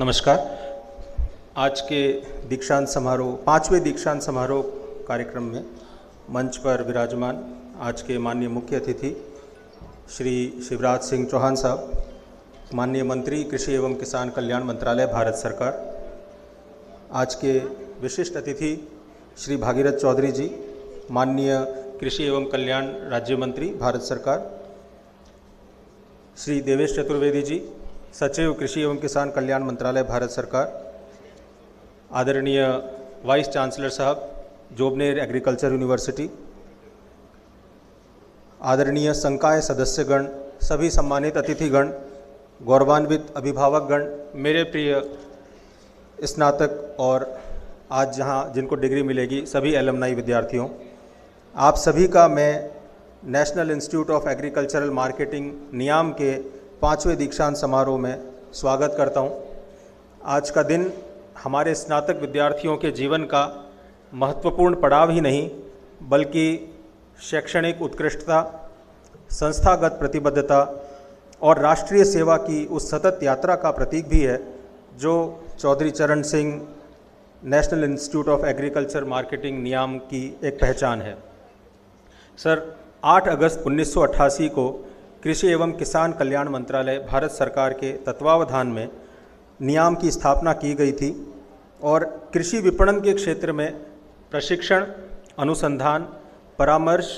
नमस्कार। आज के दीक्षांत समारोह 5वें दीक्षांत समारोह कार्यक्रम में मंच पर विराजमान आज के माननीय मुख्य अतिथि श्री शिवराज सिंह चौहान साहब, माननीय मंत्री कृषि एवं किसान कल्याण मंत्रालय भारत सरकार। आज के विशिष्ट अतिथि श्री भागीरथ चौधरी जी, माननीय कृषि एवं कल्याण राज्य मंत्री भारत सरकार। श्री देवेश चतुर्वेदी जी, सचिव कृषि एवं किसान कल्याण मंत्रालय भारत सरकार। आदरणीय वाइस चांसलर साहब, जोबनेर एग्रीकल्चर यूनिवर्सिटी। आदरणीय संकाय सदस्यगण, सभी सम्मानित अतिथिगण, गौरवान्वित अभिभावकगण, मेरे प्रिय स्नातक और आज जहां जिनको डिग्री मिलेगी सभी एलमनाई विद्यार्थियों, आप सभी का मैं national institute of agricultural marketing NIAM के 5वें दीक्षांत समारोह में स्वागत करता हूं। आज का दिन हमारे स्नातक विद्यार्थियों के जीवन का महत्वपूर्ण पड़ाव ही नहीं बल्कि शैक्षणिक उत्कृष्टता, संस्थागत प्रतिबद्धता और राष्ट्रीय सेवा की उस सतत यात्रा का प्रतीक भी है जो Chaudhary Charan Singh national institute of agriculture marketing NIAM की एक पहचान है। सर, 8 अगस्त 1988 को कृषि एवं किसान कल्याण मंत्रालय भारत सरकार के तत्वावधान में नियाम की स्थापना की गई थी और कृषि विपणन के क्षेत्र में प्रशिक्षण, अनुसंधान, परामर्श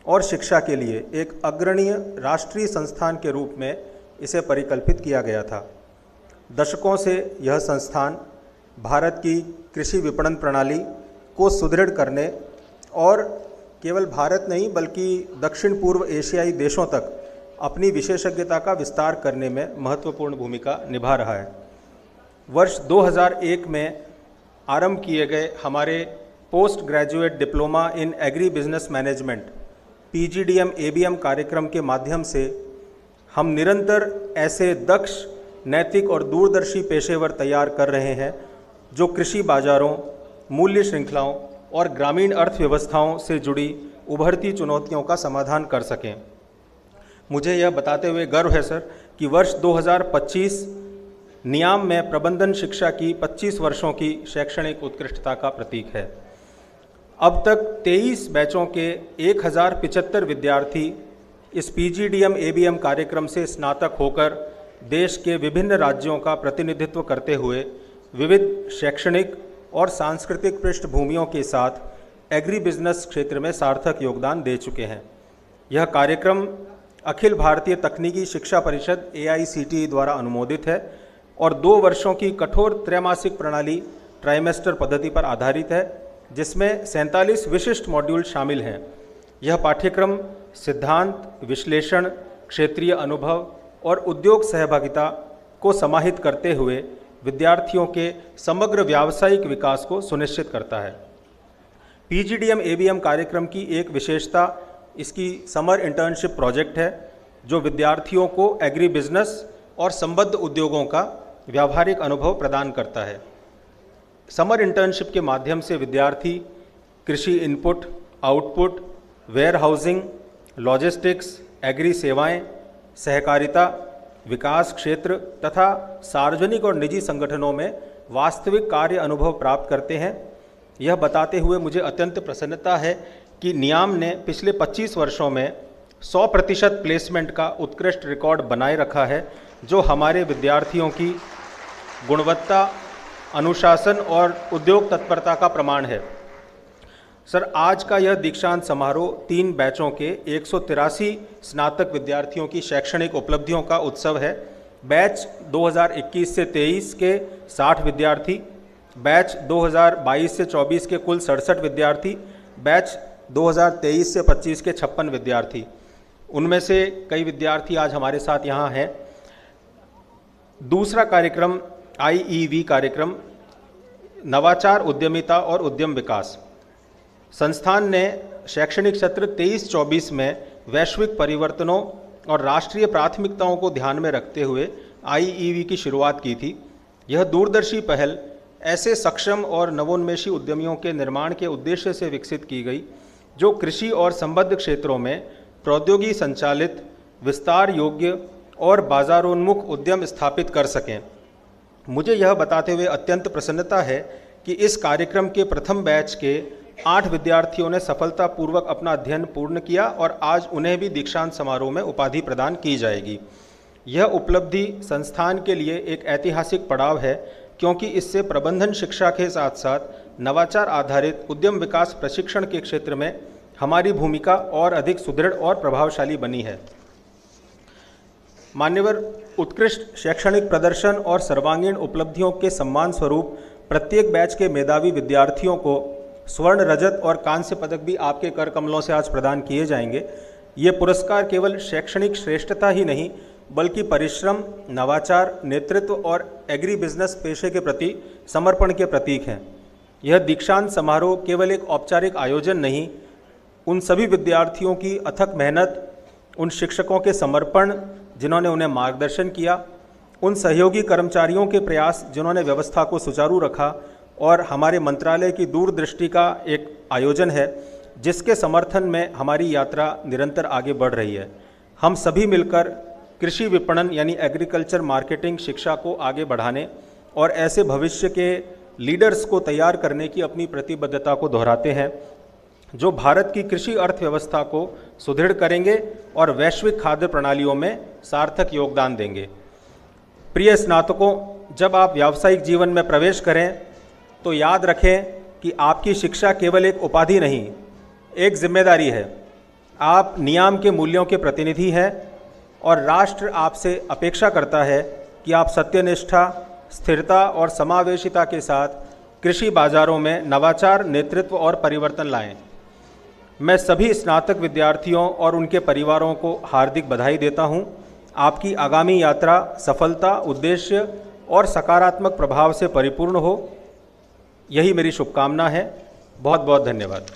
और शिक्षा के लिए एक अग्रणीय राष्ट्रीय संस्थान के रूप में इसे परिकल्पित किया गया था। दशकों से यह संस्थान भारत की कृषि विपणन प्रणाली को सुदृढ़ करने और केवल भारत नहीं बल्कि दक्षिण पूर्व एशियाई देशों तक अपनी विशेषज्ञता का विस्तार करने में महत्वपूर्ण भूमिका निभा रहा है। वर्ष 2001 में आरंभ किए गए हमारे post graduate diploma in agri business management PGDM ABM कार्यक्रम के माध्यम से हम निरंतर ऐसे दक्ष, नैतिक और दूरदर्शी पेशेवर तैयार कर रहे हैं जो कृषि बाजारों, मूल्य श्रृंखलाओं और ग्रामीण अर्थव्यवस्थाओं से जुड़ी उभरती चुनौतियों का समाधान कर सकें। मुझे यह बताते हुए गर्व है सर कि वर्ष 2025 नियाम में प्रबंधन शिक्षा की 25 वर्षों की शैक्षणिक उत्कृष्टता का प्रतीक है। अब तक 23 बैचों के 1075 विद्यार्थी इस PGDM ABM कार्यक्रम से स्नातक होकर देश के विभिन्न राज्यों का प्रतिनिधित्व करते हुए विविध शैक्षणिक और सांस्कृतिक पृष्ठभूमियों के साथ एग्री बिजनेस क्षेत्र में सार्थक योगदान दे चुके हैं। यह कार्यक्रम अखिल भारतीय तकनीकी शिक्षा परिषद AICTE द्वारा अनुमोदित है और 2 वर्षों की कठोर त्रैमासिक प्रणाली ट्राइमेस्टर पद्धति पर आधारित है, जिसमें 47 विशिष्ट मॉड्यूल शामिल हैं। यह पाठ्यक्रम सिद्धांत, विश्लेषण, क्षेत्रीय अनुभव और उद्योग सहभागिता को समाहित करते हुए विद्यार्थियों के समग्र व्यावसायिक विकास को सुनिश्चित करता है। PGDM ABM कार्यक्रम की एक विशेषता इसकी समर इंटर्नशिप प्रोजेक्ट है जो विद्यार्थियों को एग्री बिजनेस और संबद्ध उद्योगों का व्यावहारिक अनुभव प्रदान करता है। समर इंटर्नशिप के माध्यम से विद्यार्थी कृषि input, output, warehousing, logistics, agri सेवाएं, सहकारिता, विकास क्षेत्र तथा सार्वजनिक और निजी संगठनों में वास्तविक कार्य अनुभव प्राप्त करते हैं। यह बताते हुए मुझे अत्यंत प्रसन्नता है कि नियाम ने पिछले 25 वर्षों में 100% प्लेसमेंट का उत्कृष्ट रिकॉर्ड बनाए रखा है, जो हमारे विद्यार्थियों की गुणवत्ता, अनुशासन और उद्योग तत्परता का प्रमाण है। सर, आज का यह दीक्षांत समारोह 3 बैचों के 183 स्नातक विद्यार्थियों की शैक्षणिक उपलब्धियों का उत्सव है। बैच 2021 से 23 के 60 विद्यार्थी, बैच 2022 से 24 के कुल 67 विद्यार्थी, बैच 2023 से 25 के 56 विद्यार्थी। उनमें से कई विद्यार्थी आज हमारे साथ यहाँ हैं। दूसरा कार्यक्रम IEV कार्यक्रम, नवाचार, उद्यमिता और उद्यम विकास। संस्थान ने शैक्षणिक सत्र 23-24 में वैश्विक परिवर्तनों और राष्ट्रीय प्राथमिकताओं को ध्यान में रखते हुए IEV की शुरुआत की थी। यह दूरदर्शी पहल ऐसे सक्षम और नवोन्मेषी उद्यमियों के निर्माण के उद्देश्य से विकसित की गई जो कृषि और संबद्ध क्षेत्रों में प्रौद्योगिकी संचालित, विस्तार योग्य और बाजारोन्मुख उद्यम स्थापित कर सकें। मुझे यह बताते हुए अत्यंत प्रसन्नता है कि इस कार्यक्रम के प्रथम बैच के 8 विद्यार्थियों ने सफलतापूर्वक अपना अध्ययन पूर्ण किया और आज उन्हें भी दीक्षांत समारोह में उपाधि प्रदान की जाएगी। यह उपलब्धि संस्थान के लिए एक ऐतिहासिक पड़ाव है, क्योंकि इससे प्रबंधन शिक्षा के साथ साथ नवाचार आधारित उद्यम विकास प्रशिक्षण के क्षेत्र में हमारी भूमिका और अधिक सुदृढ़ और प्रभावशाली बनी है। मान्यवर, उत्कृष्ट शैक्षणिक प्रदर्शन और सर्वांगीण उपलब्धियों के सम्मान स्वरूप प्रत्येक बैच के मेधावी विद्यार्थियों को स्वर्ण, रजत और कांस्य पदक भी आपके कर कमलों से आज प्रदान किए जाएंगे। ये पुरस्कार केवल शैक्षणिक श्रेष्ठता ही नहीं, बल्कि परिश्रम, नवाचार, नेतृत्व और एग्री बिजनेस पेशे के प्रति समर्पण के प्रतीक हैं। यह दीक्षांत समारोह केवल एक औपचारिक आयोजन नहीं, उन सभी विद्यार्थियों की अथक मेहनत, उन शिक्षकों के समर्पण जिन्होंने उन्हें मार्गदर्शन किया, उन सहयोगी कर्मचारियों के प्रयास जिन्होंने व्यवस्था को सुचारू रखा और हमारे मंत्रालय की दूरदृष्टि का एक आयोजन है, जिसके समर्थन में हमारी यात्रा निरंतर आगे बढ़ रही है। हम सभी मिलकर कृषि विपणन यानी एग्रीकल्चर मार्केटिंग शिक्षा को आगे बढ़ाने और ऐसे भविष्य के लीडर्स को तैयार करने की अपनी प्रतिबद्धता को दोहराते हैं, जो भारत की कृषि अर्थव्यवस्था को सुदृढ़ करेंगे और वैश्विक खाद्य प्रणालियों में सार्थक योगदान देंगे। प्रिय स्नातकों, जब आप व्यावसायिक जीवन में प्रवेश करें तो याद रखें कि आपकी शिक्षा केवल एक उपाधि नहीं, एक जिम्मेदारी है। आप नियाम के मूल्यों के प्रतिनिधि हैं और राष्ट्र आपसे अपेक्षा करता है कि आप सत्यनिष्ठा, स्थिरता और समावेशिता के साथ कृषि बाजारों में नवाचार, नेतृत्व और परिवर्तन लाएं। मैं सभी स्नातक विद्यार्थियों और उनके परिवारों को हार्दिक बधाई देता हूं। आपकी आगामी यात्रा सफलता, उद्देश्य और सकारात्मक प्रभाव से परिपूर्ण हो, यही मेरी शुभकामना है। बहुत बहुत धन्यवाद।